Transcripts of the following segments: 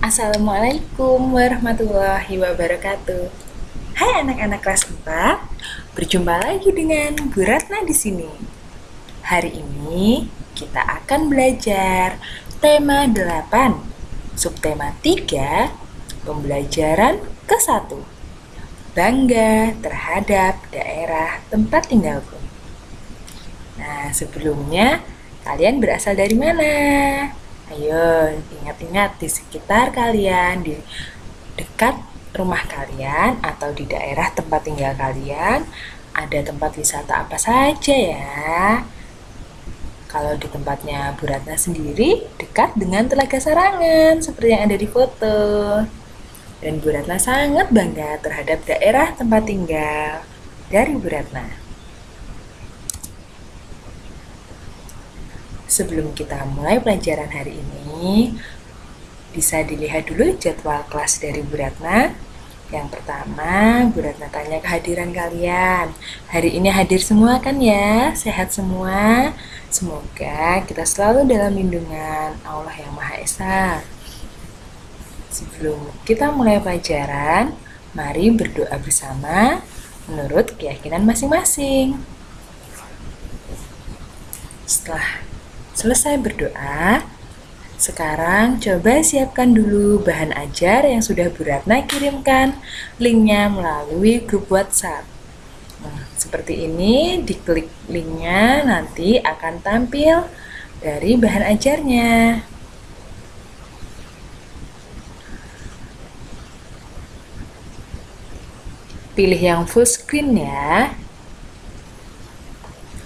Assalamualaikum warahmatullahi wabarakatuh. Hai anak-anak kelas 4, berjumpa lagi dengan Bu Ratna di sini. Hari ini kita akan belajar tema 8, subtema 3, pembelajaran ke-1. Bangga terhadap daerah tempat tinggalku. Nah, sebelumnya kalian berasal dari mana? Ayo, ingat-ingat di sekitar kalian, di dekat rumah kalian atau di daerah tempat tinggal kalian, ada tempat wisata apa saja ya? Kalau di tempatnya Bu Ratna sendiri, dekat dengan Telaga Sarangan, seperti yang ada di foto. Dan Bu Ratna sangat bangga terhadap daerah tempat tinggal dari Bu Ratna. Sebelum kita mulai pelajaran hari ini, bisa dilihat dulu jadwal kelas dari Bu Ratna. Yang pertama, Bu Ratna tanya kehadiran kalian. Hari ini hadir semua kan ya? Sehat semua? Semoga kita selalu dalam lindungan Allah yang Maha Esa. Sebelum kita mulai pelajaran, mari berdoa bersama menurut keyakinan masing-masing. Setelah selesai berdoa, sekarang coba siapkan dulu bahan ajar yang sudah Bu Ratna kirimkan linknya melalui grup WhatsApp. Seperti ini, diklik linknya nanti akan tampil dari bahan ajarnya. Pilih yang full screen ya.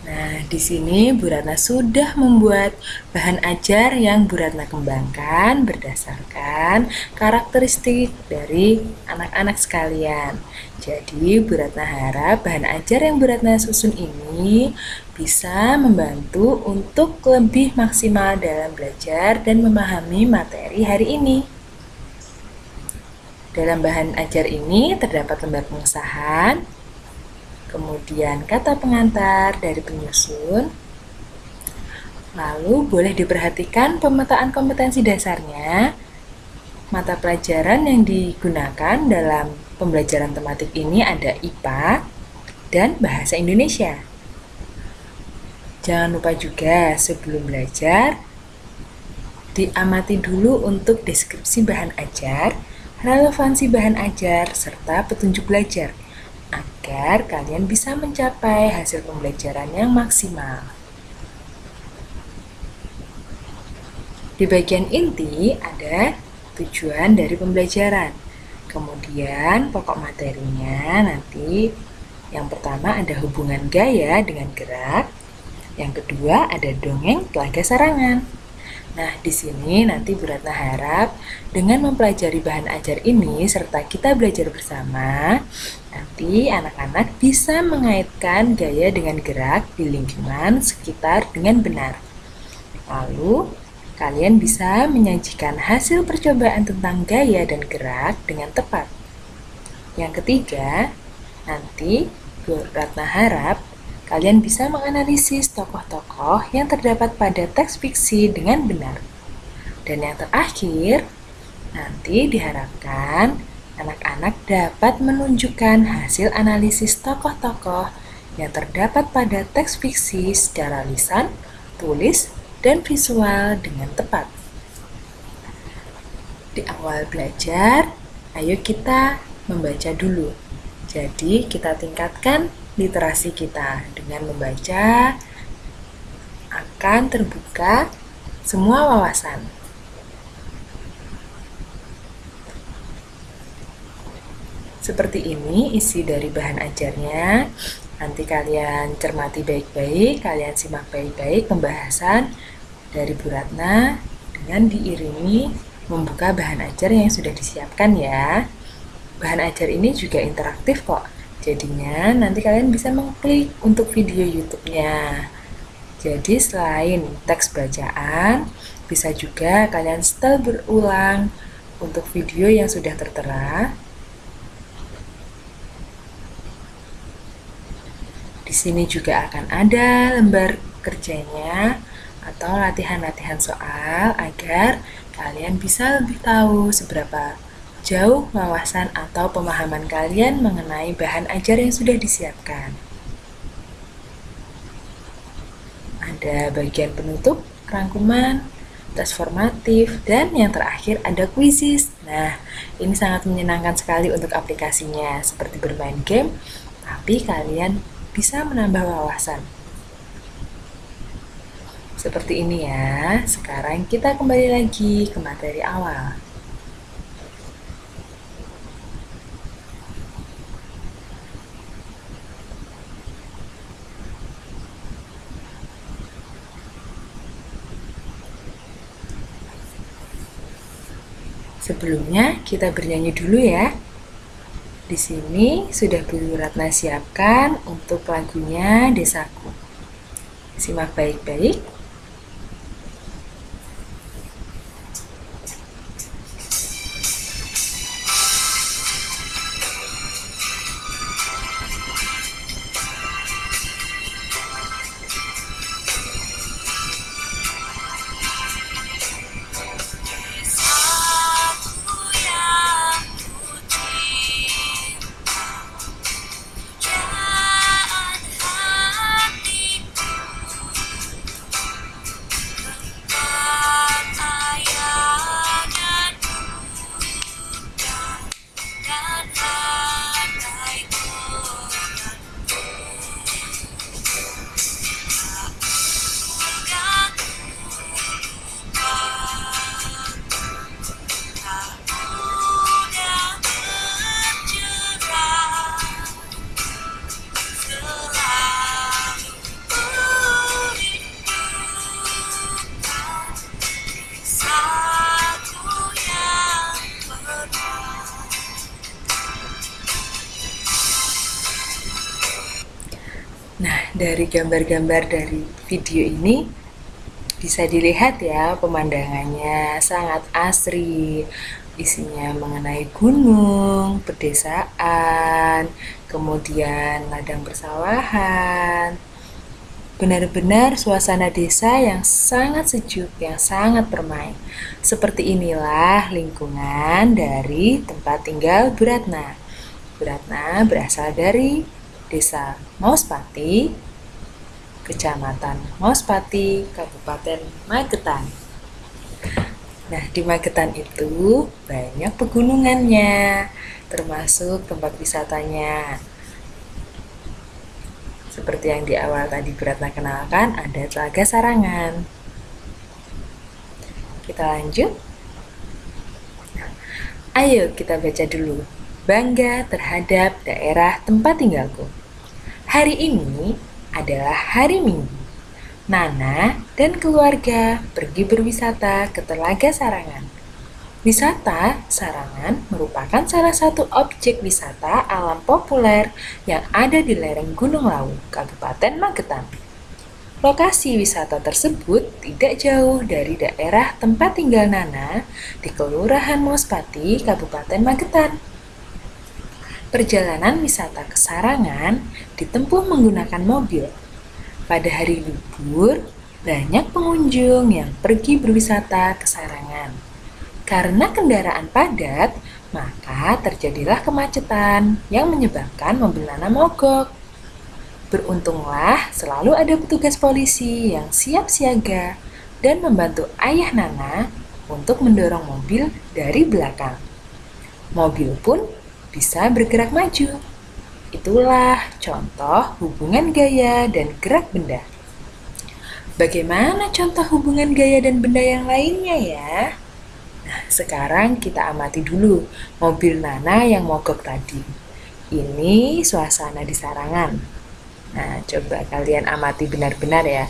Nah, di sini Bu Ratna sudah membuat bahan ajar yang Bu Ratna kembangkan berdasarkan karakteristik dari anak-anak sekalian. Jadi, Bu Ratna harap bahan ajar yang Bu Ratna susun ini bisa membantu untuk lebih maksimal dalam belajar dan memahami materi hari ini. Dalam bahan ajar ini terdapat lembar pengesahan, kemudian kata pengantar dari penyusun, lalu boleh diperhatikan pemetaan kompetensi dasarnya. Mata pelajaran yang digunakan dalam pembelajaran tematik ini ada IPA dan Bahasa Indonesia. Jangan lupa juga sebelum belajar, diamati dulu untuk deskripsi bahan ajar, relevansi bahan ajar, serta petunjuk belajar, agar kalian bisa mencapai hasil pembelajaran yang maksimal. Di bagian inti ada tujuan dari pembelajaran. Kemudian pokok materinya nanti yang pertama ada hubungan gaya dengan gerak. Yang kedua ada dongeng Telaga Sarangan. Nah, di sini nanti Bu Ratna harap dengan mempelajari bahan ajar ini serta kita belajar bersama, nanti anak-anak bisa mengaitkan gaya dengan gerak di lingkungan sekitar dengan benar. Lalu, kalian bisa menyajikan hasil percobaan tentang gaya dan gerak dengan tepat. Yang ketiga, nanti Bu Ratna harap kalian bisa menganalisis tokoh-tokoh yang terdapat pada teks fiksi dengan benar. Dan yang terakhir, nanti diharapkan anak-anak dapat menunjukkan hasil analisis tokoh-tokoh yang terdapat pada teks fiksi secara lisan, tulis, dan visual dengan tepat. Di awal belajar, ayo kita membaca dulu. Jadi kita tingkatkan literasi kita dengan membaca akan terbuka semua wawasan. Seperti ini isi dari bahan ajarnya. Nanti kalian cermati baik-baik, kalian simak baik-baik pembahasan dari Bu Ratna dengan diiringi membuka bahan ajar yang sudah disiapkan ya. Bahan ajar ini juga interaktif kok. Jadinya nanti kalian bisa mengklik untuk video YouTube-nya. Jadi selain teks bacaan, bisa juga kalian setel berulang untuk video yang sudah tertera. Di sini juga akan ada lembar kerjanya atau latihan-latihan soal agar kalian bisa lebih tahu seberapa jauh wawasan atau pemahaman kalian mengenai bahan ajar yang sudah disiapkan. Ada bagian penutup, rangkuman, tes formatif, dan yang terakhir ada quizzes. Nah, ini sangat menyenangkan sekali untuk aplikasinya, seperti bermain game, tapi kalian bisa menambah wawasan. Seperti ini ya. Sekarang kita kembali lagi ke materi awal. Sebelumnya kita bernyanyi dulu ya. Di sini sudah Bu Ratna siapkan untuk lagunya Desaku. Simak baik-baik. Nah, dari gambar-gambar dari video ini bisa dilihat ya, pemandangannya sangat asri. Isinya mengenai gunung, pedesaan, kemudian ladang persawahan. Benar-benar suasana desa yang sangat sejuk, yang sangat permai. Seperti inilah lingkungan dari tempat tinggal Bu Ratna. Bu Ratna berasal dari Desa Mauspati, Kecamatan Mauspati, Kabupaten Magetan. Nah, di Magetan itu banyak pegunungannya, termasuk tempat wisatanya. Seperti yang di awal tadi Bu Ratna kenalkan, ada Telaga Sarangan. Kita lanjut. Nah, ayo kita baca dulu. Bangga terhadap daerah tempat tinggalku. Hari ini adalah hari Minggu. Nana dan keluarga pergi berwisata ke Telaga Sarangan. Wisata Sarangan merupakan salah satu objek wisata alam populer yang ada di lereng Gunung Lawu, Kabupaten Magetan. Lokasi wisata tersebut tidak jauh dari daerah tempat tinggal Nana di Kelurahan Mauspati, Kabupaten Magetan. Perjalanan wisata ke Sarangan ditempuh menggunakan mobil. Pada hari libur, banyak pengunjung yang pergi berwisata ke Sarangan. Karena kendaraan padat, maka terjadilah kemacetan yang menyebabkan mobil Nana mogok. Beruntunglah selalu ada petugas polisi yang siap siaga dan membantu ayah Nana untuk mendorong mobil dari belakang. Mobil pun bisa bergerak maju. Itulah contoh hubungan gaya dan gerak benda. Bagaimana contoh hubungan gaya dan benda yang lainnya ya? Nah, sekarang kita amati dulu mobil Nana yang mogok tadi. Ini suasana di Sarangan. Nah, coba kalian amati benar-benar ya.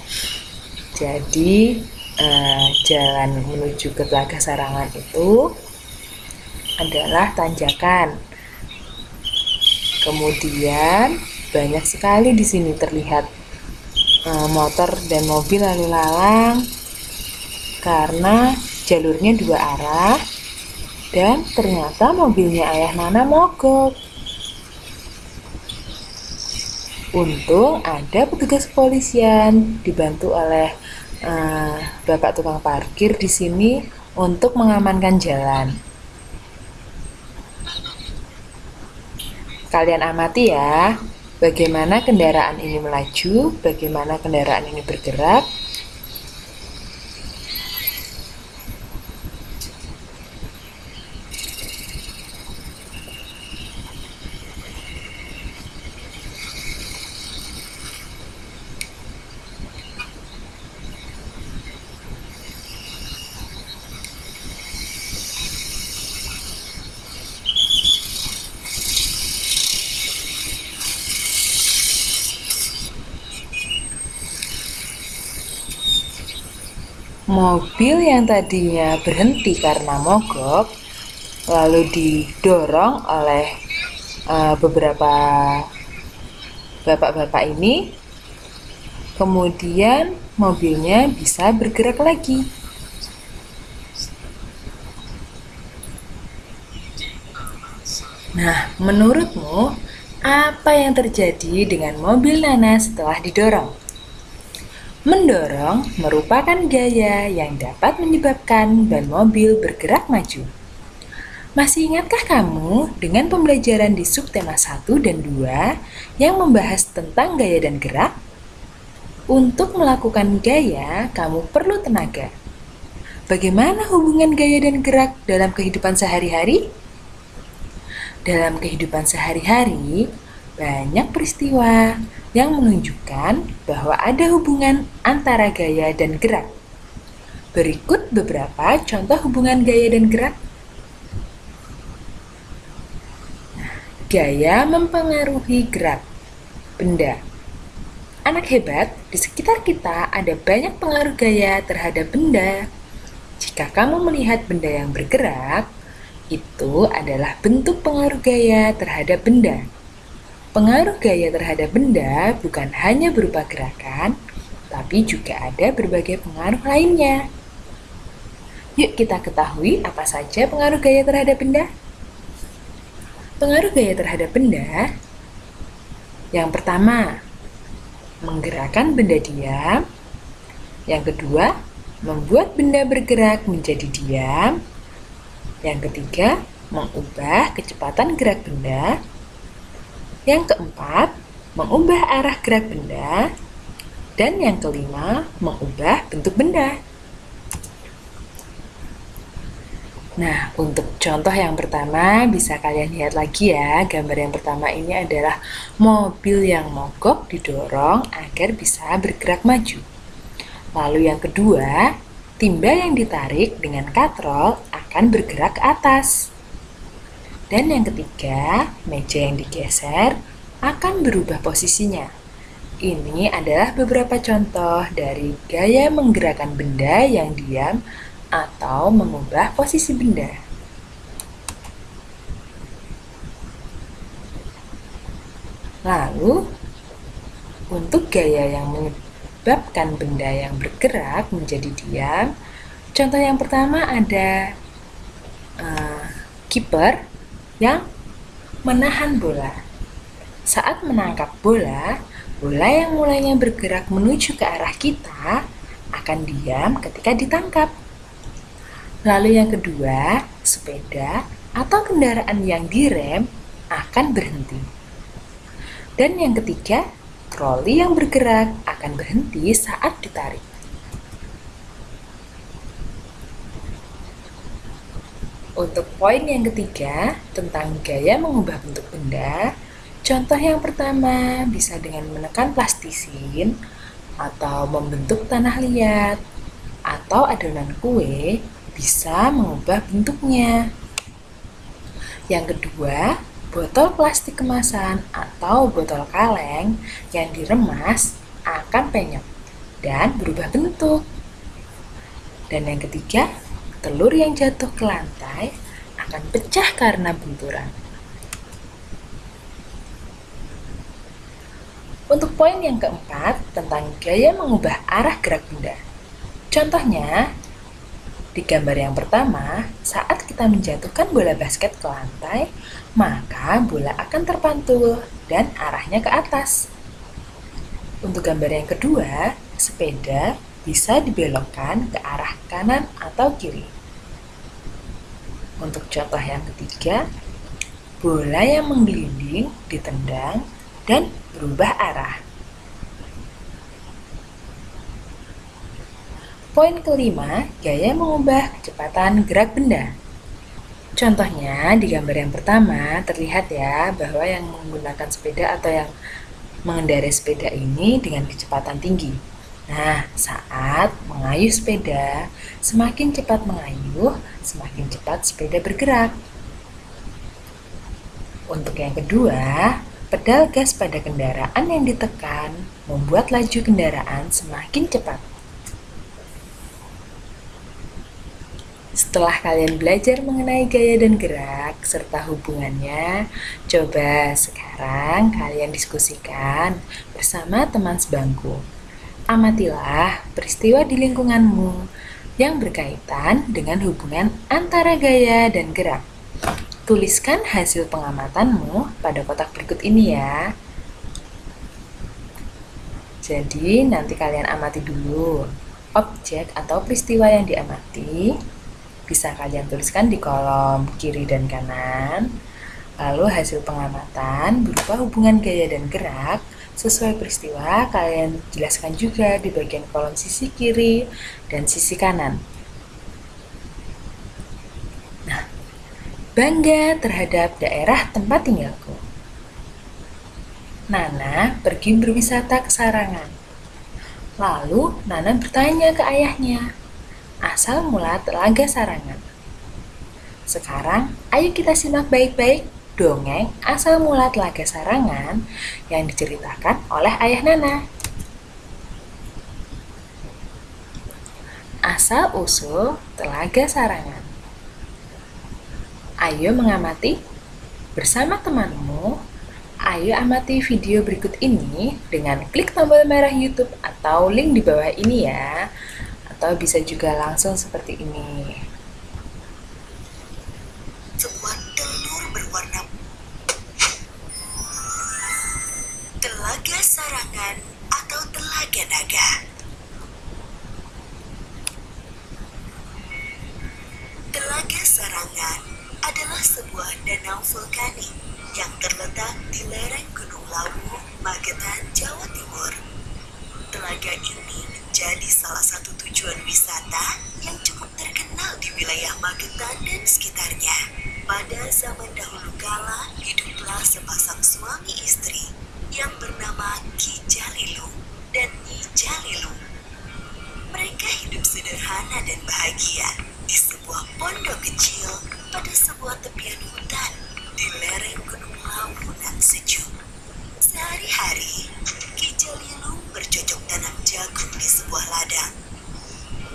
Jadi, jalan menuju ke Telaga Sarangan itu adalah tanjakan. Kemudian banyak sekali di sini terlihat motor dan mobil lalu lalang karena jalurnya dua arah dan ternyata mobilnya ayah Nana mogok. Untung ada petugas kepolisian dibantu oleh bapak tukang parkir di sini untuk mengamankan jalan. Kalian amati ya, bagaimana kendaraan ini melaju, bagaimana kendaraan ini bergerak. Mobil yang tadinya berhenti karena mogok, lalu didorong oleh beberapa bapak-bapak ini, kemudian mobilnya bisa bergerak lagi. Nah, menurutmu apa yang terjadi dengan mobil Nana setelah didorong? Mendorong merupakan gaya yang dapat menyebabkan ban mobil bergerak maju. Masih ingatkah kamu dengan pembelajaran di subtema 1 dan 2 yang membahas tentang gaya dan gerak? Untuk melakukan gaya, kamu perlu tenaga. Bagaimana hubungan gaya dan gerak dalam kehidupan sehari-hari? Dalam kehidupan sehari-hari, banyak peristiwa yang menunjukkan bahwa ada hubungan antara gaya dan gerak. Berikut beberapa contoh hubungan gaya dan gerak. Gaya mempengaruhi gerak benda. Anak hebat, di sekitar kita ada banyak pengaruh gaya terhadap benda. Jika kamu melihat benda yang bergerak, itu adalah bentuk pengaruh gaya terhadap benda. Pengaruh gaya terhadap benda bukan hanya berupa gerakan, tapi juga ada berbagai pengaruh lainnya. Yuk kita ketahui apa saja pengaruh gaya terhadap benda. Pengaruh gaya terhadap benda, yang pertama, menggerakkan benda diam. Yang kedua, membuat benda bergerak menjadi diam. Yang ketiga, mengubah kecepatan gerak benda. Yang keempat, mengubah arah gerak benda. Dan yang kelima, mengubah bentuk benda. Nah, untuk contoh yang pertama bisa kalian lihat lagi ya. Gambar yang pertama ini adalah mobil yang mogok didorong agar bisa bergerak maju. Lalu yang kedua, timba yang ditarik dengan katrol akan bergerak ke atas. Dan yang ketiga, meja yang digeser akan berubah posisinya. Ini adalah beberapa contoh dari gaya menggerakkan benda yang diam atau mengubah posisi benda. Lalu, untuk gaya yang menyebabkan benda yang bergerak menjadi diam, contoh yang pertama ada kiper yang menahan bola. Saat menangkap bola, bola yang mulainya bergerak menuju ke arah kita akan diam ketika ditangkap. Lalu yang kedua, sepeda atau kendaraan yang direm akan berhenti. Dan yang ketiga, troli yang bergerak akan berhenti saat ditarik. Untuk poin yang ketiga, tentang gaya mengubah bentuk benda, contoh yang pertama bisa dengan menekan plastisin, atau membentuk tanah liat, atau adonan kue bisa mengubah bentuknya. Yang kedua, botol plastik kemasan atau botol kaleng yang diremas akan penyok dan berubah bentuk. Dan yang ketiga, telur yang jatuh ke lantai akan pecah karena benturan. Untuk poin yang keempat, tentang gaya mengubah arah gerak benda. Contohnya, di gambar yang pertama, saat kita menjatuhkan bola basket ke lantai, maka bola akan terpantul dan arahnya ke atas. Untuk gambar yang kedua, sepeda bisa dibelokkan ke arah kanan atau kiri. Untuk contoh yang ketiga, bola yang menggelinding ditendang dan berubah arah. Poin kelima, gaya mengubah kecepatan gerak benda. Contohnya di gambar yang pertama terlihat ya bahwa yang menggunakan sepeda atau yang mengendarai sepeda ini dengan kecepatan tinggi. Nah, saat mengayuh sepeda, semakin cepat mengayuh, semakin cepat sepeda bergerak. Untuk yang kedua, pedal gas pada kendaraan yang ditekan membuat laju kendaraan semakin cepat. Setelah kalian belajar mengenai gaya dan gerak serta hubungannya, coba sekarang kalian diskusikan bersama teman sebangku. Amatilah peristiwa di lingkunganmu yang berkaitan dengan hubungan antara gaya dan gerak. Tuliskan hasil pengamatanmu pada kotak berikut ini ya. Jadi nanti kalian amati dulu objek atau peristiwa yang diamati. Bisa kalian tuliskan di kolom kiri dan kanan. Lalu hasil pengamatan berupa hubungan gaya dan gerak sesuai peristiwa kalian jelaskan juga di bagian kolom sisi kiri dan sisi kanan. Nah, bangga terhadap daerah tempat tinggalku. Nana pergi berwisata ke Sarangan. Lalu Nana bertanya ke ayahnya, asal mula Telaga Sarangan. Sekarang, ayo kita simak baik-baik dongeng asal mula Telaga Sarangan yang diceritakan oleh ayah Nana. Asal-usul Telaga Sarangan. Ayo mengamati bersama temanmu. Ayo amati video berikut ini dengan klik tombol merah YouTube atau link di bawah ini ya. Atau bisa juga langsung seperti ini. Sebuah telur berwarna Telaga Sarangan atau Telaga Naga. Telaga Sarangan adalah sebuah danau vulkanik yang terletak di lereng Gunung Lawu, Magetan, Jawa Timur. Telaga ini menjadi salah satu tujuan wisata yang cukup terkenal di wilayah Magetan dan sekitarnya. Pada zaman dahulu kala, hiduplah sepasang suami istri yang bernama Ki Jalilung dan Nyi Jalilung. Mereka hidup sederhana dan bahagia di sebuah pondok kecil pada sebuah tepian hutan di lereng Gunung Lawu nan sejuk. Sehari-hari, Ki Jalilung bercocok tanam jagung di sebuah ladang.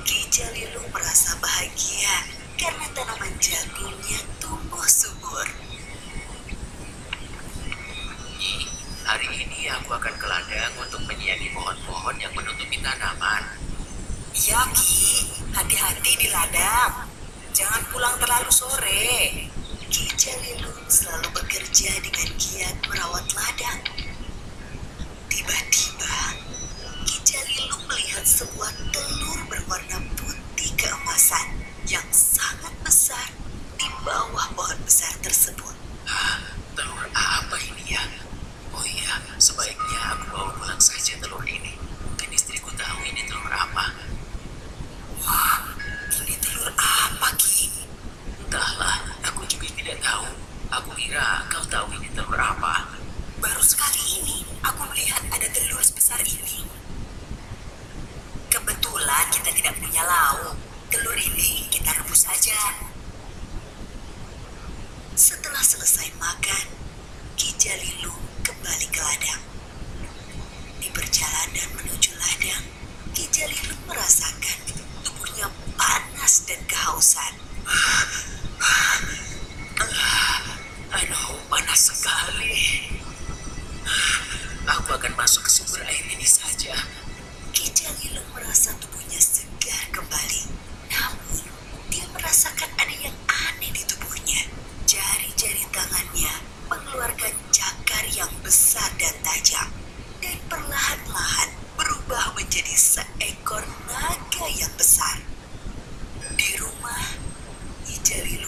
Ki Jalilung merasa bahagia karena tanaman jagungnya tumbuh subur. Nyi, hari ini aku akan ke ladang untuk menyiangi pohon-pohon yang menutupi tanaman. Ya Ki, hati-hati di ladang. Jangan pulang terlalu sore. Ki Jalilung selalu bekerja dengan giat merawat ladang. Tiba-tiba, Ki Jalilung melihat sebuah telur berwarna putih keemasan yang sangat besar di bawah pohon besar tersebut. Telur apa ini ya? Oh iya, sebaiknya aku bawa pulang saja telur ini. Mungkin istriku tahu ini telur apa. Wah, ini telur apa Ki? Entahlah, aku juga tidak tahu. Aku kira kau tahu ini telur apa. Baru sekali ini aku melihat ada telur sebesar ini. Kebetulan kita tidak punya lauk. Telur ini kita rebus saja. Setelah selesai makan, Ki Jalilung kembali ke ladang. Di perjalanan menuju ladang, Ki Jalilung merasakan tubuhnya panas dan kehausan. Aduh, panas sekali. Aku akan masuk ke sumber air ini saja. Ki Jalilung merasa tubuhnya segar kembali. Namun, dia merasakan ada yang aneh di tubuhnya. Jari-jari tangannya mengeluarkan cakar yang besar dan tajam. Dan perlahan-lahan berubah menjadi seekor naga yang besar. Di rumah, Ki Jalilung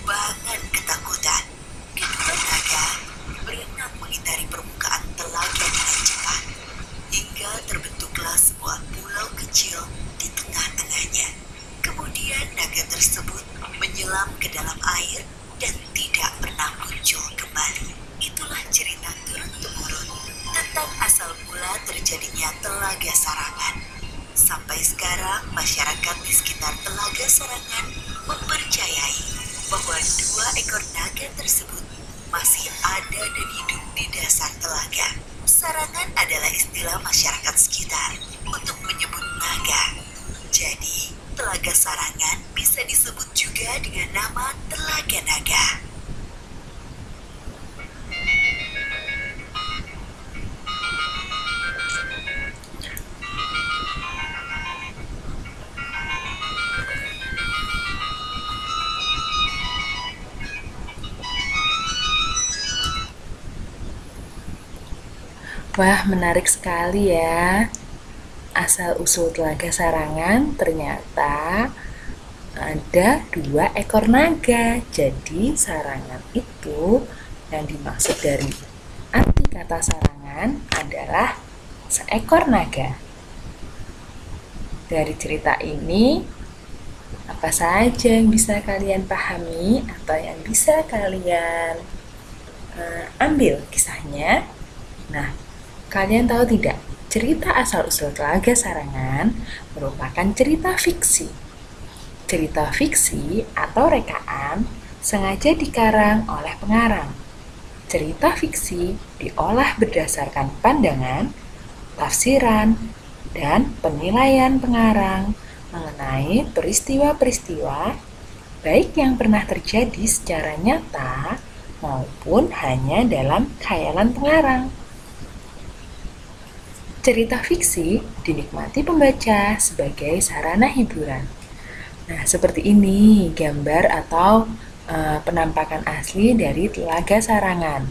beterbangan ketakutan. Kedua naga berenang mengitari permukaan telaga dengan cepat, hingga terbentuklah sebuah pulau kecil di tengah-tengahnya. Kemudian naga tersebut menyelam ke dalam air dan tidak pernah muncul kembali. Itulah cerita turun-temurun tentang asal mula terjadinya Telaga Sarangan. Sampai sekarang, masyarakat di sekitar Telaga Sarangan mempercayai bahwa dua ekor naga tersebut masih ada dan hidup di dasar telaga. Sarangan adalah istilah masyarakat sekitar untuk menyebut naga. Jadi, Telaga Sarangan bisa disebut juga dengan nama Telaga Naga. Wah, menarik sekali ya. Asal-usul Telaga Sarangan ternyata ada dua ekor naga. Jadi sarangan itu yang dimaksud dari arti kata sarangan adalah seekor naga. Dari cerita ini, apa saja yang bisa kalian pahami atau yang bisa kalian ambil kisahnya? Nah, kalian tahu tidak, cerita asal-usul Telaga Sarangan merupakan cerita fiksi. Cerita fiksi atau rekaan sengaja dikarang oleh pengarang. Cerita fiksi diolah berdasarkan pandangan, tafsiran, dan penilaian pengarang mengenai peristiwa-peristiwa baik yang pernah terjadi secara nyata maupun hanya dalam khayalan pengarang. Cerita fiksi dinikmati pembaca sebagai sarana hiburan. Nah, seperti ini gambar atau penampakan asli dari Telaga Sarangan.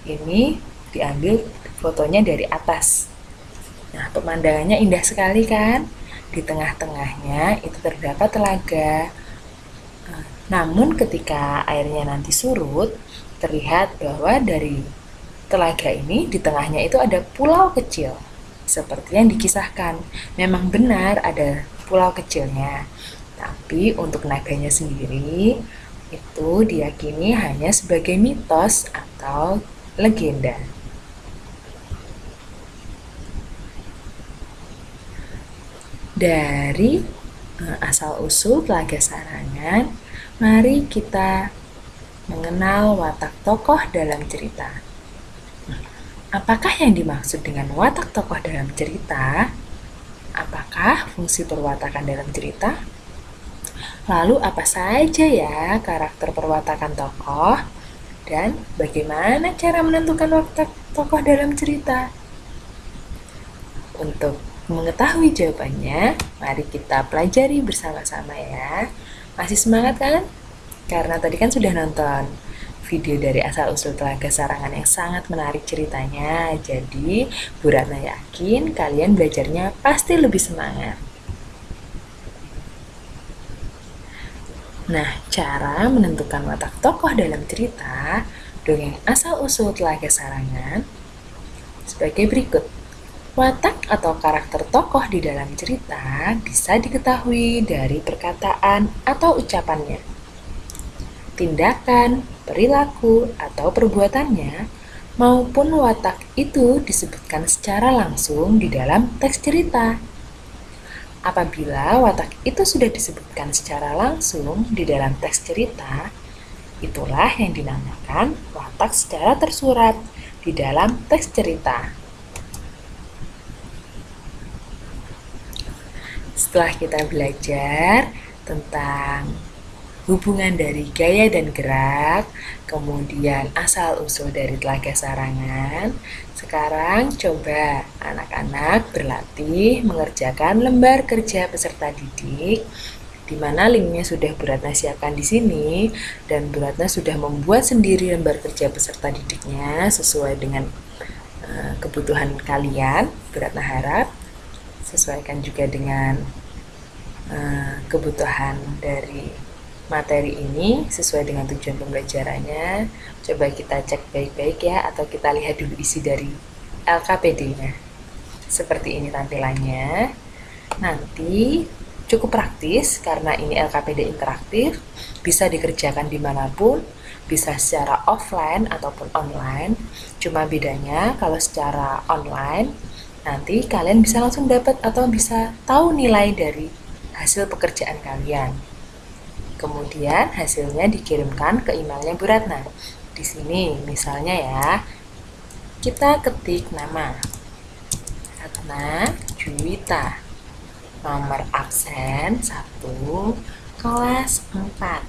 Ini diambil fotonya dari atas. Nah, pemandangannya indah sekali kan? Di tengah-tengahnya itu terdapat telaga. Namun ketika airnya nanti surut, terlihat bahwa dari telaga ini di tengahnya itu ada pulau kecil. Seperti yang dikisahkan, memang benar ada pulau kecilnya. Tapi untuk naganya sendiri, itu diyakini hanya sebagai mitos atau legenda. Dari asal-usul Telaga Sarangan, mari kita mengenal watak tokoh dalam cerita. Apakah yang dimaksud dengan watak tokoh dalam cerita? Apakah fungsi perwatakan dalam cerita? Lalu apa saja ya karakter perwatakan tokoh? Dan bagaimana cara menentukan watak tokoh dalam cerita? Untuk mengetahui jawabannya, mari kita pelajari bersama-sama ya. Masih semangat kan? Karena tadi kan sudah nonton video dari asal-usul Telaga Sarangan yang sangat menarik ceritanya. Jadi, Bu Ratna yakin kalian belajarnya pasti lebih semangat. Nah, cara menentukan watak tokoh dalam cerita dongeng asal-usul Telaga Sarangan sebagai berikut. Watak atau karakter tokoh di dalam cerita bisa diketahui dari perkataan atau ucapannya, tindakan, perilaku, atau perbuatannya, maupun watak itu disebutkan secara langsung di dalam teks cerita. Apabila watak itu sudah disebutkan secara langsung di dalam teks cerita, itulah yang dinamakan watak secara tersurat di dalam teks cerita. Setelah kita belajar tentang hubungan dari gaya dan gerak, kemudian asal-usul dari Telaga Sarangan, sekarang coba anak-anak berlatih mengerjakan lembar kerja peserta didik, di mana linknya sudah Bu Ratna siapkan di sini, dan Bu Ratna sudah membuat sendiri lembar kerja peserta didiknya sesuai dengan kebutuhan kalian. Bu Ratna harap sesuaikan juga dengan kebutuhan dari materi ini sesuai dengan tujuan pembelajarannya. Coba kita cek baik-baik ya, atau kita lihat dulu isi dari LKPD-nya. Seperti ini tampilannya. Nanti cukup praktis karena ini LKPD interaktif, bisa dikerjakan dimanapun, bisa secara offline ataupun online. Cuma bedanya kalau secara online, nanti kalian bisa langsung dapat atau bisa tahu nilai dari hasil pekerjaan kalian. Kemudian hasilnya dikirimkan ke emailnya Bu Ratna. Di sini misalnya ya, kita ketik nama Ratna Juwita, nomor absen 1, kelas 4.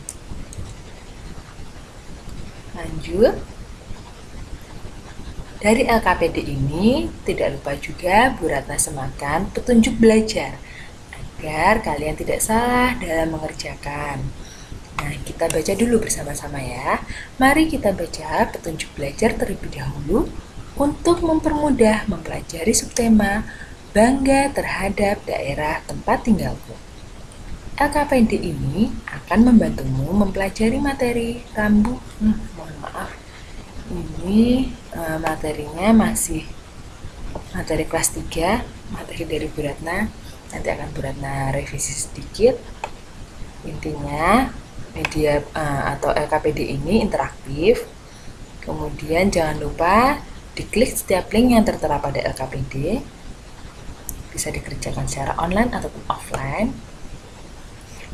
Lanjut. Dari LKPD ini, tidak lupa juga Bu Ratna sematkan petunjuk belajar agar kalian tidak salah dalam mengerjakan. Nah, kita baca dulu bersama-sama ya. Mari kita baca petunjuk belajar terlebih dahulu untuk mempermudah mempelajari subtema bangga terhadap daerah tempat tinggalku. LKPD ini akan membantumu mempelajari materi rambu. Mohon maaf, ini materinya masih materi kelas 3, materi dari Bu Ratna. Nanti akan Bu Ratna revisi sedikit. Intinya media atau LKPD ini interaktif. Kemudian jangan lupa diklik setiap link yang tertera pada LKPD. Bisa dikerjakan secara online ataupun offline.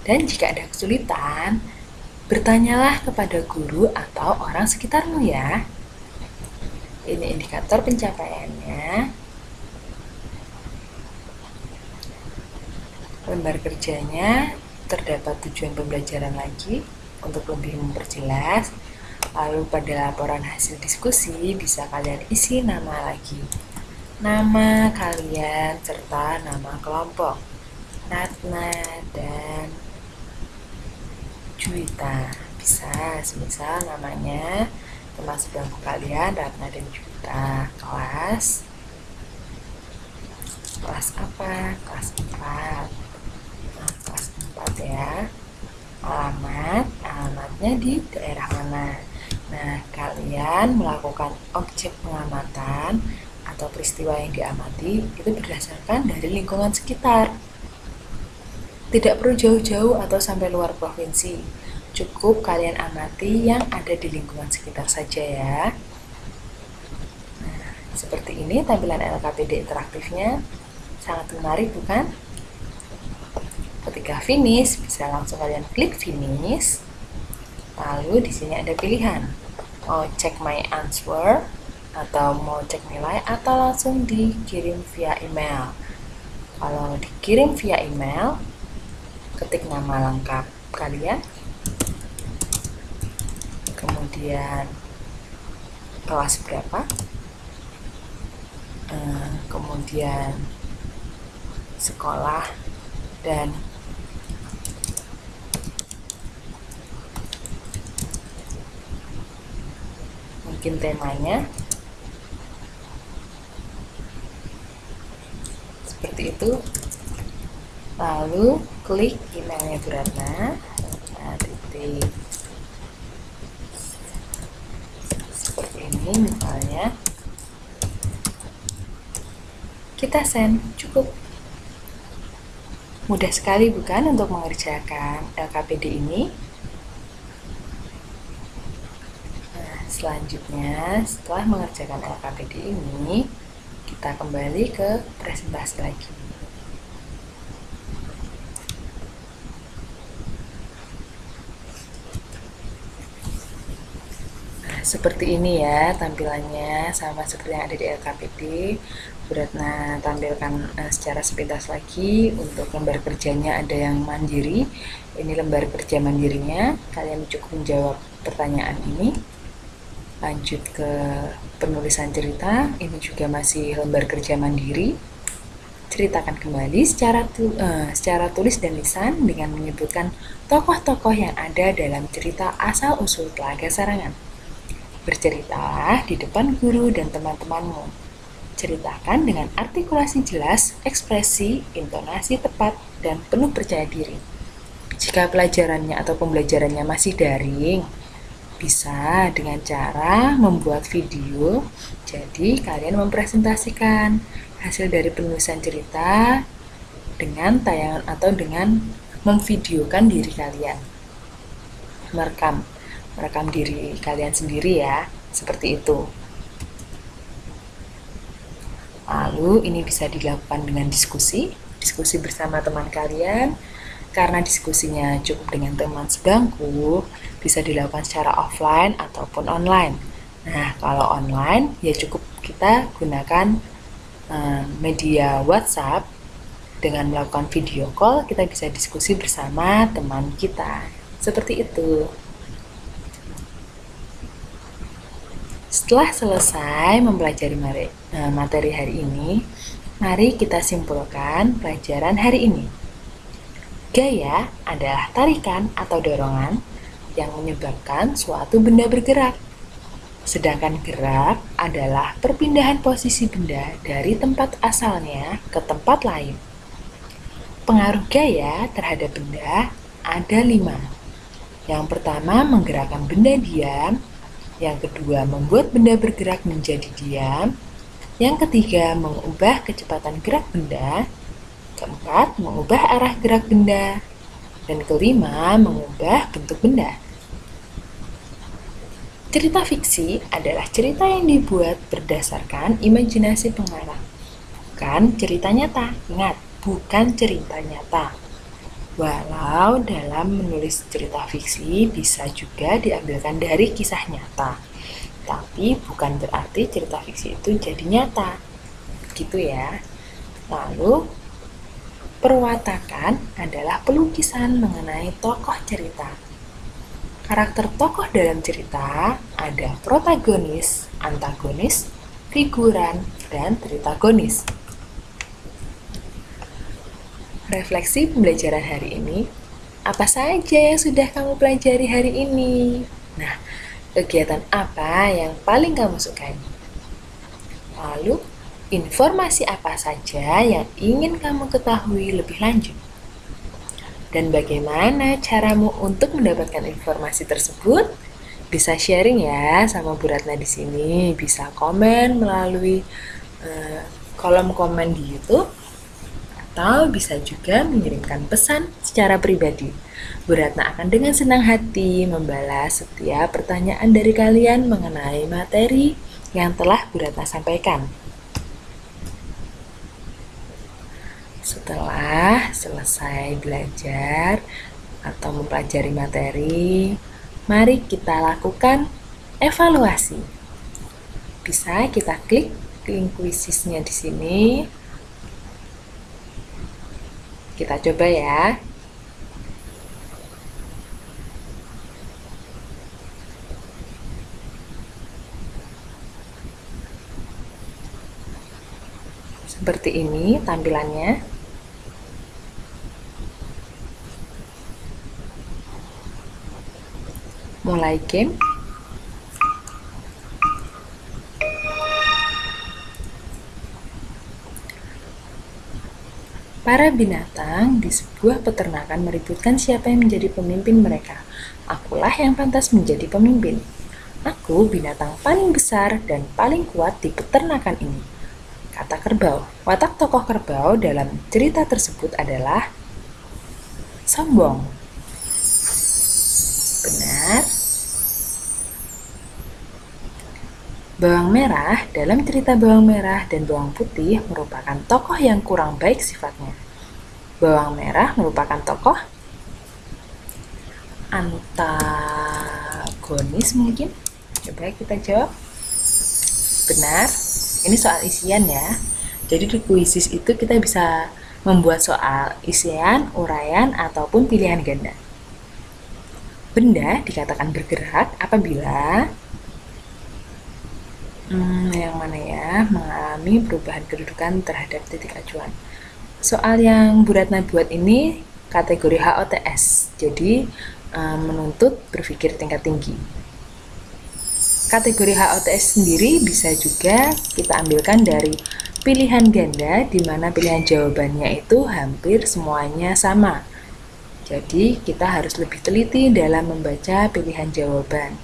Dan jika ada kesulitan, bertanyalah kepada guru atau orang sekitarmu ya. Ini indikator pencapaiannya. Lembar kerjanya terdapat tujuan pembelajaran lagi untuk lebih memperjelas. Lalu pada laporan hasil diskusi bisa kalian isi nama lagi. Nama kalian serta nama kelompok. Ratna dan Juwita. Bisa, semisal namanya termasuk bangku kalian Ratna dan Juwita. Kelas apa? Kelas 4. Nah, kelas 4 ya. Alamatnya di daerah mana? Nah, kalian melakukan objek pengamatan atau peristiwa yang diamati itu berdasarkan dari lingkungan sekitar. Tidak perlu jauh-jauh atau sampai luar provinsi. Cukup kalian amati yang ada di lingkungan sekitar saja ya. Nah, seperti ini tampilan LKPD interaktifnya. Sangat menarik bukan? Ketika finish, bisa langsung kalian klik finish. Lalu di sini ada pilihan. Mau cek my answer atau mau cek nilai atau langsung dikirim via email. Kalau dikirim via email, ketik nama lengkap kalian, kemudian kelas berapa, kemudian sekolah, dan mungkin temanya. Seperti itu. Lalu klik emailnya Bu Ratna. Nah, titik. Seperti ini misalnya. Kita send, cukup. Mudah sekali bukan untuk mengerjakan LKPD ini? Nah, selanjutnya setelah mengerjakan LKPD ini, kita kembali ke presentasi lagi. Seperti ini ya tampilannya, sama seperti yang ada di LKPD. Bu Ratna tampilkan secara sepintas lagi. Untuk lembar kerjanya ada yang mandiri. Ini lembar kerja mandirinya. Kalian cukup menjawab pertanyaan ini. Lanjut ke penulisan cerita. Ini juga masih lembar kerja mandiri. Ceritakan kembali secara tulis dan lisan dengan menyebutkan tokoh-tokoh yang ada dalam cerita asal-usul Telaga Sarangan. Berceritalah di depan guru dan teman-temanmu. Ceritakan dengan artikulasi jelas, ekspresi, intonasi tepat, dan penuh percaya diri. Jika pelajarannya atau pembelajarannya masih daring, bisa dengan cara membuat video. Jadi kalian mempresentasikan hasil dari penulisan cerita dengan tayangan atau dengan memvideokan diri kalian. Merekam diri kalian sendiri ya, seperti itu. Lalu ini bisa dilakukan dengan diskusi bersama teman kalian. Karena diskusinya cukup dengan teman sebangku, bisa dilakukan secara offline ataupun online. Nah, kalau online ya cukup kita gunakan media WhatsApp. Dengan melakukan video call, kita bisa diskusi bersama teman kita. Seperti itu. Setelah selesai mempelajari materi hari ini, mari kita simpulkan pelajaran hari ini. Gaya adalah tarikan atau dorongan yang menyebabkan suatu benda bergerak. Sedangkan gerak adalah perpindahan posisi benda dari tempat asalnya ke tempat lain. Pengaruh gaya terhadap benda ada 5. Yang pertama, menggerakkan benda diam. Yang kedua, membuat benda bergerak menjadi diam. Yang ketiga, mengubah kecepatan gerak benda. Keempat, mengubah arah gerak benda. Dan kelima, mengubah bentuk benda. Cerita fiksi adalah cerita yang dibuat berdasarkan imajinasi pengarang, bukan cerita nyata. Ingat, bukan cerita nyata. Walau dalam menulis cerita fiksi bisa juga diambilkan dari kisah nyata, tapi bukan berarti cerita fiksi itu jadi nyata. Gitu ya. Lalu, perwatakan adalah pelukisan mengenai tokoh cerita. Karakter tokoh dalam cerita ada protagonis, antagonis, figuran, dan tritagonis. Refleksi pembelajaran hari ini, apa saja yang sudah kamu pelajari hari ini? Nah, kegiatan apa yang paling kamu sukai? Lalu, informasi apa saja yang ingin kamu ketahui lebih lanjut? Dan bagaimana caramu untuk mendapatkan informasi tersebut? Bisa sharing ya sama Bu Ratna di sini. Bisa komen melalui kolom komen di YouTube, atau bisa juga mengirimkan pesan secara pribadi. Bu Ratna akan dengan senang hati membalas setiap pertanyaan dari kalian mengenai materi yang telah Bu Ratna sampaikan. Setelah selesai belajar atau mempelajari materi, mari kita lakukan evaluasi. Bisa kita klik link kuisisnya di sini. Kita coba ya. Seperti ini tampilannya. Mulai game. Para binatang di sebuah peternakan meributkan siapa yang menjadi pemimpin mereka. Akulah yang pantas menjadi pemimpin. Aku binatang paling besar dan paling kuat di peternakan ini, kata kerbau. Watak tokoh kerbau dalam cerita tersebut adalah sombong. Benar. Bawang merah dalam cerita bawang merah dan bawang putih merupakan tokoh yang kurang baik sifatnya. Bawang merah merupakan tokoh antagonis mungkin. Coba kita jawab. Benar. Ini soal isian ya. Jadi di kuisis itu kita bisa membuat soal isian, uraian, ataupun pilihan ganda. Benda dikatakan bergerak apabila yang mana ya, mengalami perubahan kedudukan terhadap titik acuan. Soal yang Bu Ratna buat ini kategori HOTS, jadi menuntut berpikir tingkat tinggi. Kategori HOTS sendiri bisa juga kita ambilkan dari pilihan ganda, di mana pilihan jawabannya itu hampir semuanya sama. Jadi kita harus lebih teliti dalam membaca pilihan jawaban.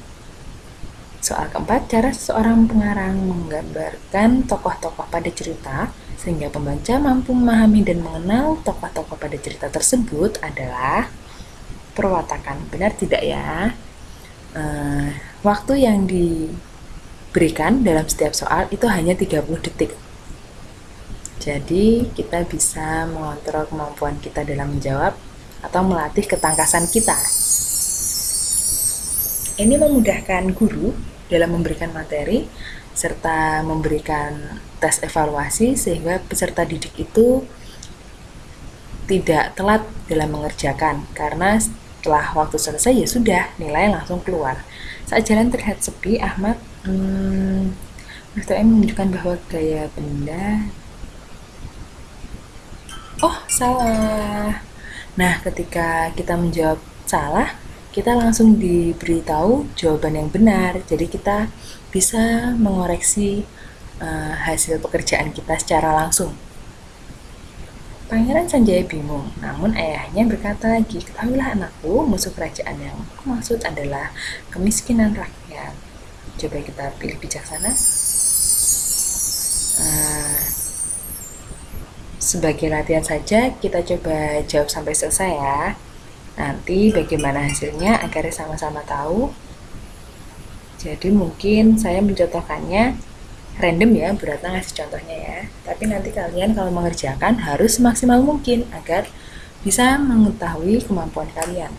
Soal keempat, cara seorang pengarang menggambarkan tokoh-tokoh pada cerita sehingga pembaca mampu memahami dan mengenal tokoh-tokoh pada cerita tersebut adalah perwatakan. Benar tidak ya? Waktu yang diberikan dalam setiap soal itu hanya 30 detik. Jadi kita bisa mengontrol kemampuan kita dalam menjawab atau melatih ketangkasan kita. Ini memudahkan guru dalam memberikan materi serta memberikan tes evaluasi sehingga peserta didik itu tidak telat dalam mengerjakan karena setelah waktu selesai ya sudah, nilai langsung keluar. Saat jalan terlihat sepi, Ahmad menunjukkan bahwa gaya benda. Oh, salah. Nah, ketika kita menjawab salah, kita langsung diberitahu jawaban yang benar. Jadi kita bisa mengoreksi hasil pekerjaan kita secara langsung. Pangeran Sanjaya bingung, namun ayahnya berkata lagi, ketahuilah anakku, musuh kerajaan yang aku maksud adalah kemiskinan rakyat. Coba kita pilih bijaksana. Sebagai latihan saja, kita coba jawab sampai selesai ya. Nanti bagaimana hasilnya agar sama-sama tahu. Jadi mungkin saya mencontohkannya random ya, Bu Ratna ngasih contohnya ya. Tapi nanti kalian kalau mengerjakan harus semaksimal mungkin agar bisa mengetahui kemampuan kalian.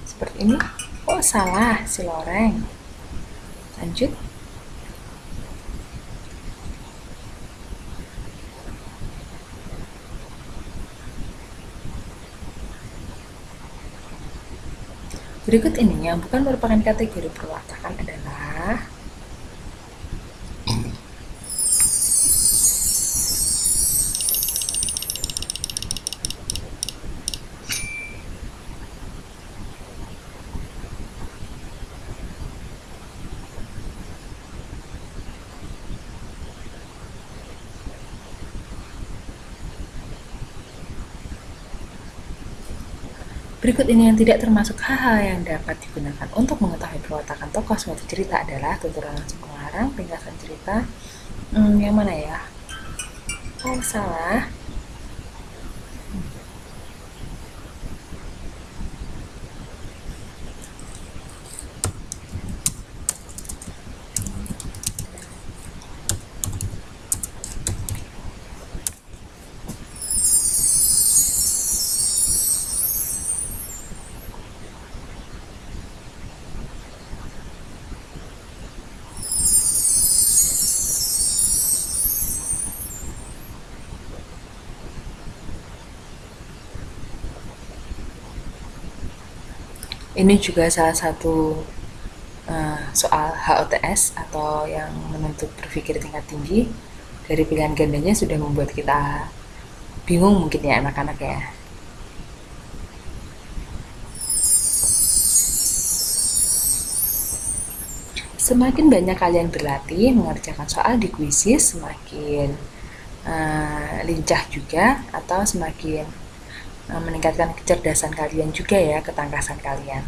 Seperti ini. Oh salah, si loreng. Lanjut. Berikut ini yang bukan merupakan kategori perwatakan adalah berikut ini yang tidak termasuk hal-hal yang dapat digunakan untuk mengetahui perwatakan tokoh suatu cerita adalah tuturan langsung pengarang, ringkasan cerita. Yang mana ya? Oh, salah. Ini juga salah satu soal HOTS atau yang menuntut berpikir tingkat tinggi. Dari pilihan gandanya sudah membuat kita bingung mungkin ya anak-anak ya. Semakin banyak kalian berlatih mengerjakan soal di kuisis, semakin lincah juga atau semakin meningkatkan kecerdasan kalian juga ya, ketangkasan kalian.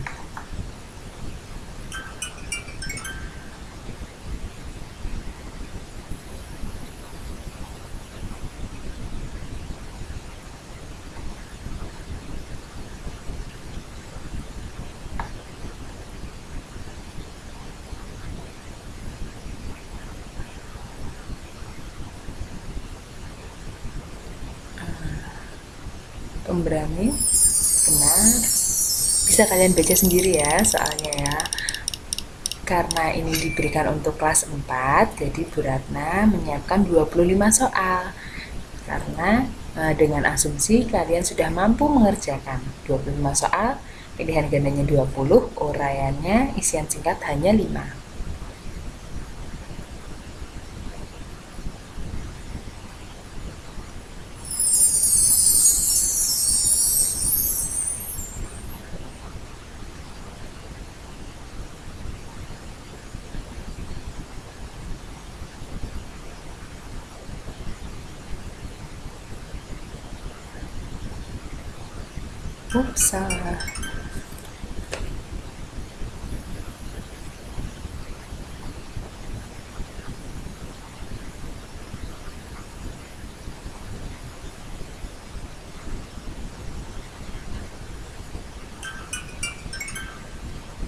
Pemberani, benar. Bisa kalian baca sendiri ya soalnya ya. Karena ini diberikan untuk kelas 4, jadi Bu Ratna menyiapkan 25 soal. Karena dengan asumsi kalian sudah mampu mengerjakan 25 soal, pilihan gandanya 20, uraiannya isian singkat hanya 5. Salah.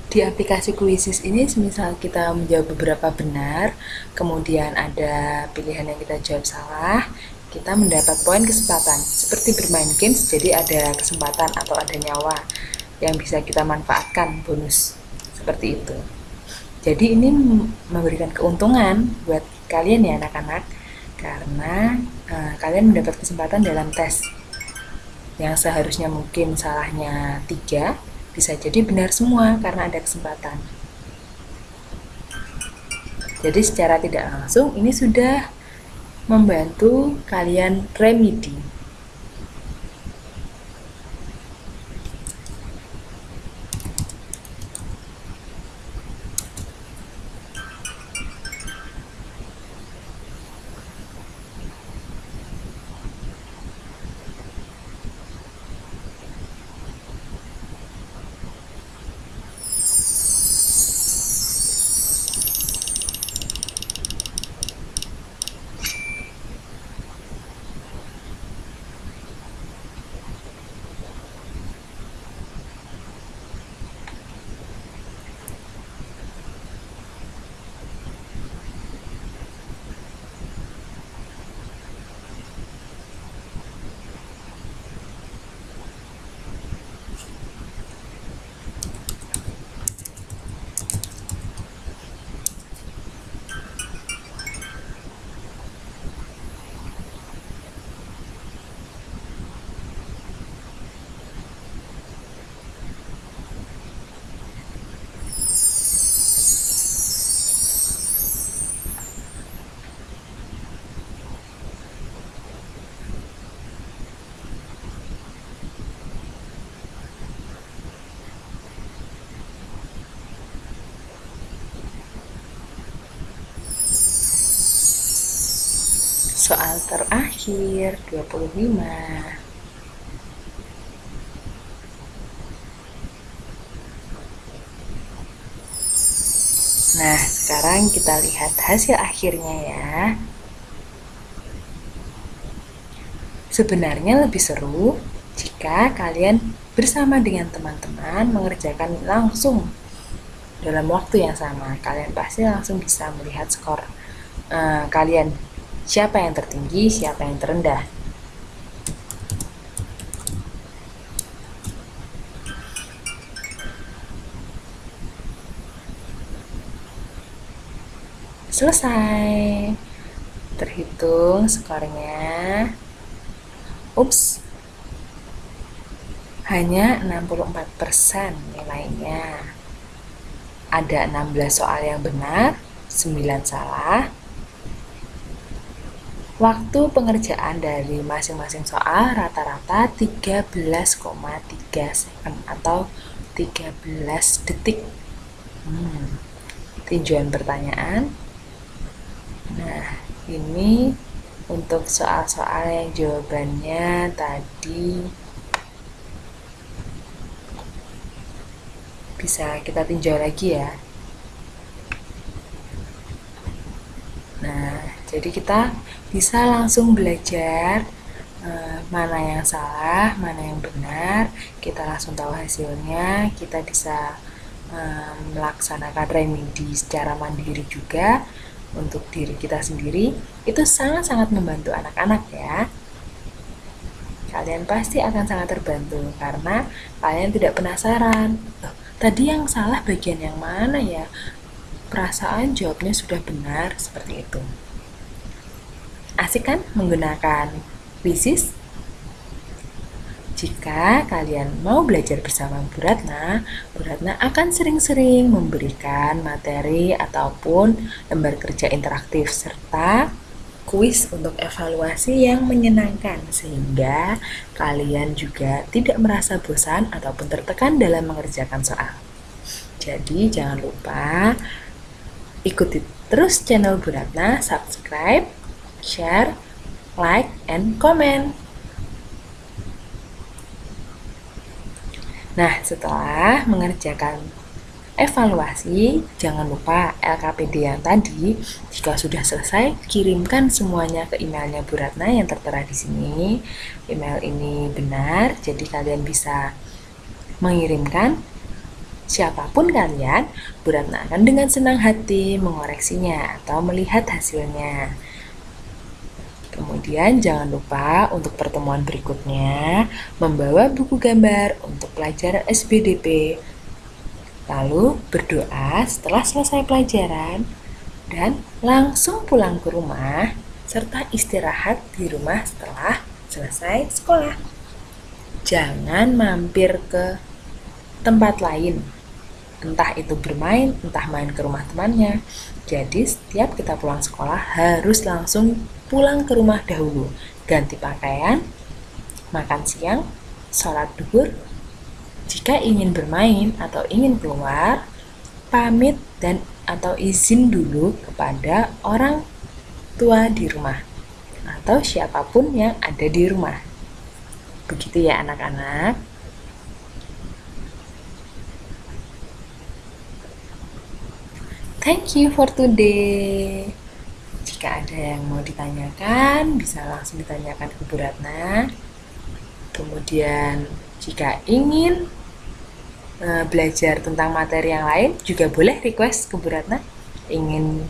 Di aplikasi Quizzes ini, misal kita menjawab beberapa benar, kemudian ada pilihan yang kita jawab salah, kita mendapat poin kesempatan. Seperti bermain games, jadi ada kesempatan atau ada nyawa yang bisa kita manfaatkan, bonus. Seperti itu. Jadi ini memberikan keuntungan buat kalian ya anak-anak, karena kalian mendapat kesempatan dalam tes yang seharusnya mungkin salahnya 3, bisa jadi benar semua karena ada kesempatan. Jadi secara tidak langsung ini sudah membantu kalian remedi. Soal terakhir 25. Nah, sekarang kita lihat hasil akhirnya ya. Sebenarnya lebih seru jika kalian bersama dengan teman-teman mengerjakan langsung dalam waktu yang sama. Kalian pasti langsung bisa melihat skor kalian, siapa yang tertinggi, siapa yang terendah. Selesai. Terhitung skornya. Ups. Hanya 64% nilainya. Ada 16 soal yang benar, 9 salah. Waktu pengerjaan dari masing-masing soal rata-rata 13,3 second atau 13 detik. Tinjauan pertanyaan. Nah, ini untuk soal-soal yang jawabannya tadi bisa kita tinjau lagi ya. Nah, jadi kita bisa langsung belajar mana yang salah, mana yang benar. Kita langsung tahu hasilnya. Kita bisa melaksanakan remedi secara mandiri juga untuk diri kita sendiri. Itu sangat-sangat membantu anak-anak ya. Kalian pasti akan sangat terbantu karena kalian tidak penasaran, tadi yang salah bagian yang mana ya? Perasaan jawabnya sudah benar, seperti itu. Asik kan menggunakan Quizzes? Jika kalian mau belajar bersama Bu Ratna akan sering-sering memberikan materi ataupun lembar kerja interaktif serta kuis untuk evaluasi yang menyenangkan sehingga kalian juga tidak merasa bosan ataupun tertekan dalam mengerjakan soal. Jadi jangan lupa ikuti terus channel Bu Ratna, subscribe, share, like, and comment. Nah, setelah mengerjakan evaluasi, jangan lupa LKPD yang tadi. Jika sudah selesai, kirimkan semuanya ke emailnya Bu Ratna yang tertera di sini. Email ini benar, jadi kalian bisa mengirimkan siapapun kalian. Bu Ratna akan dengan senang hati mengoreksinya atau melihat hasilnya. Kemudian jangan lupa untuk pertemuan berikutnya membawa buku gambar untuk pelajaran SBDP. Lalu berdoa setelah selesai pelajaran dan langsung pulang ke rumah serta istirahat di rumah setelah selesai sekolah. Jangan mampir ke tempat lain, entah itu bermain, entah main ke rumah temannya. Jadi setiap kita pulang sekolah harus langsung pulang ke rumah dahulu, ganti pakaian, makan siang, sholat duhur. Jika ingin bermain atau ingin keluar, pamit dan atau izin dulu kepada orang tua di rumah atau siapapun yang ada di rumah. Begitu ya anak-anak. Thank you for today. Jika ada yang mau ditanyakan, bisa langsung ditanyakan ke Bu Ratna. Kemudian jika ingin belajar tentang materi yang lain, juga boleh request ke Bu Ratna. Ingin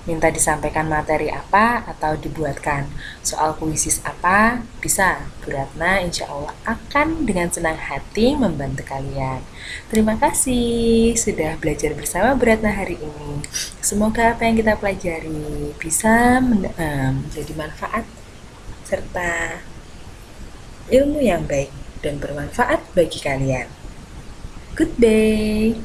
minta disampaikan materi apa atau dibuatkan soal puisis apa, bisa. Bu Ratna insya Allah akan dengan senang hati membantu kalian. Terima kasih sudah belajar bersama Bu Ratna hari ini. Semoga apa yang kita pelajari bisa menjadi manfaat serta ilmu yang baik dan bermanfaat bagi kalian. Good day.